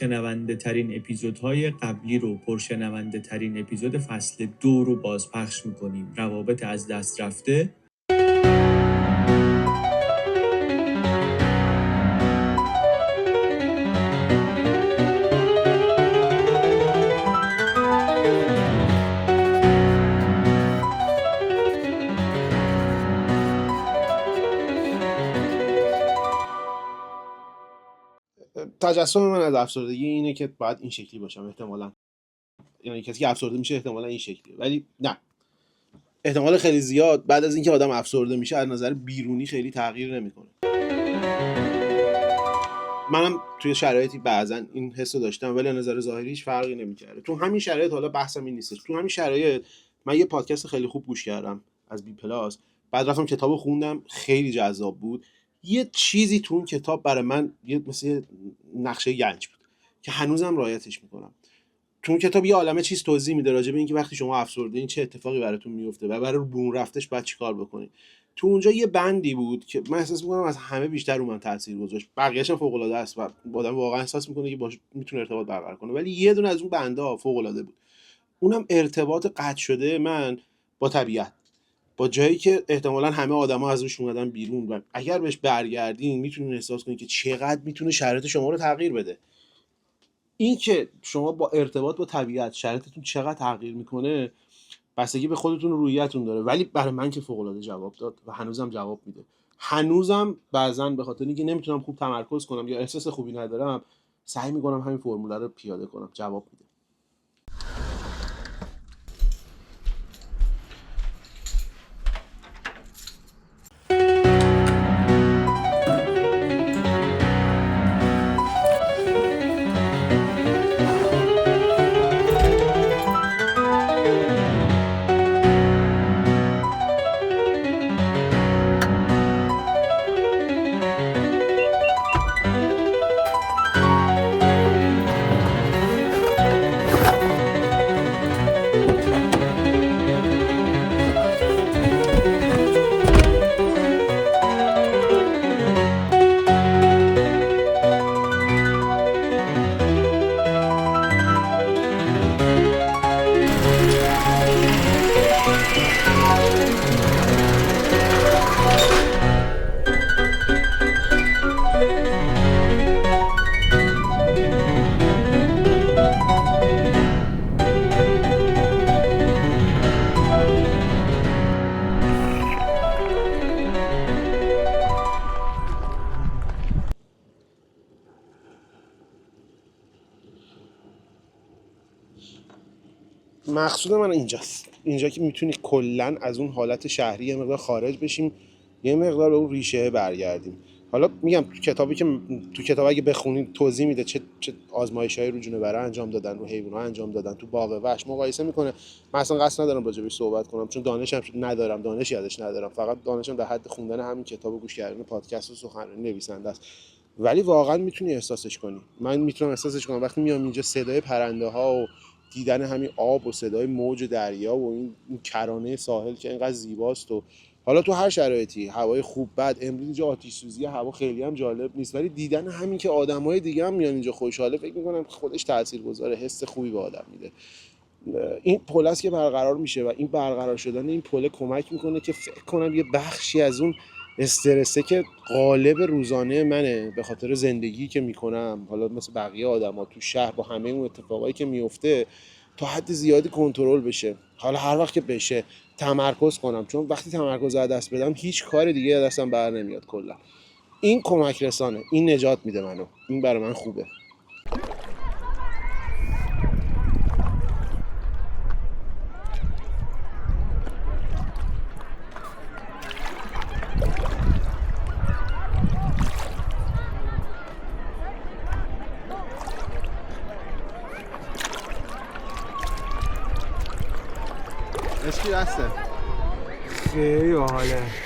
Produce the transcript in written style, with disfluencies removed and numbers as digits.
پرشنونده ترین اپیزودهای قبلی رو، پرشنونده ترین اپیزود فصل 2 رو بازپخش میکنیم. روابط از دست رفته. تجسم من از افسردگی اینه که باید این شکلی باشم احتمالاً، یعنی کسی که افسرده میشه احتمالاً این شکلیه، ولی نه، احتمال خیلی زیاد بعد از اینکه آدم افسرده میشه از نظر بیرونی خیلی تغییر نمیکنه. منم توی شرایطی بعضن این حسو داشتم ولی از نظر ظاهری هیچ فرقی نمیکرده. تو همین شرایط، حالا بحثم این نیستش، تو همین شرایط من یه پادکست خیلی خوب گوش کردم از بی پلاس، بعد رفتم کتابو خوندم، خیلی جذاب بود. یه چیزی تو اون کتاب برای من مثل نقشه گنج بود که هنوزم رعایتش میکنم. تو اون کتاب یه عالمه چیز توضیح میده راجع به اینکه وقتی شما افسرده این چه اتفاقی براتون میفته و برای برون رفتش باید چیکار بکنید. تو اونجا یه بندی بود که من احساس میکنم از همه بیشتر رو من تاثیر گذاشت. بقیه‌اش هم فوق العاده است و آدم واقعا احساس میکنه که باش میتونه ارتباط برقرار کنه، ولی یه دونه از اون بندا فوق العاده بود. اونم ارتباط قطع شده من با طبیعت، با جایی که احتمالاً همه آدما از روش اومدن بیرون و اگر بهش برگردین میتونین احساس کنین که چقدر میتونه شرایط شما رو تغییر بده. این که شما با ارتباط با طبیعت شرایطتون چقدر تغییر میکنه بستگی به خودتون و روحیتون داره، ولی برای من که فوق العاده جواب داد و هنوزم جواب میده. هنوزم بعضن به خاطر اینکه نمیتونم خوب تمرکز کنم یا احساس خوبی ندارم سعی میکنم همین فرمول رو پیاده کنم، جواب میده. مقصود من اینجاست، اینجا که میتونی کلن از اون حالت شهری یه مقدار خارج بشیم، یه مقدار به اون ریشه برگردیم. حالا میگم تو کتاب اگه بخونید توضیح میده چه آزمایش‌هایی رو جونوره انجام دادن، رو حیونا انجام دادن، تو باغ وحش مقایسه میکنه. من اصلا قصد ندارم راجع بهش صحبت کنم چون دانشی ازش ندارم، فقط دانشم در حد خوندن همین کتابو گوش کردن پادکست و سخنرانی نویسنده است. ولی واقعا میتونی احساسش کنی. من میتونم احساسش کنم وقتی میام اینجا، صدای پرنده‌ها و دیدن همین آب و صدای موج دریا و این کرانه ساحل که اینقدر زیباست، و حالا تو هر شرایطی، هوای خوب بد، امروز اینجا آتش سوزی، هوا خیلی هم جالب نیست، ولی دیدن همین که آدمای دیگه هم میان اینجا خوشحاله، فکر میکنم خودش تاثیرگذاره، حس خوبی به آدم میده. این پل است که برقرار میشه و این برقرار شدن این پل کمک میکنه که فکر کنم یه بخشی از اون استرسه که غالب روزانه منه به خاطر زندگی که میکنم، حالا مثل بقیه آدما تو شهر با همه اون اتفاقایی که میفته، تا حد زیادی کنترل بشه. حالا هر وقت که بشه تمرکز کنم، چون وقتی تمرکز از دست بدم هیچ کار دیگه از دستم بر نمیاد. کلا این کمک رسانه، این نجات میده منو، این برای من خوبه. اشکی دسته خیلی باحاله.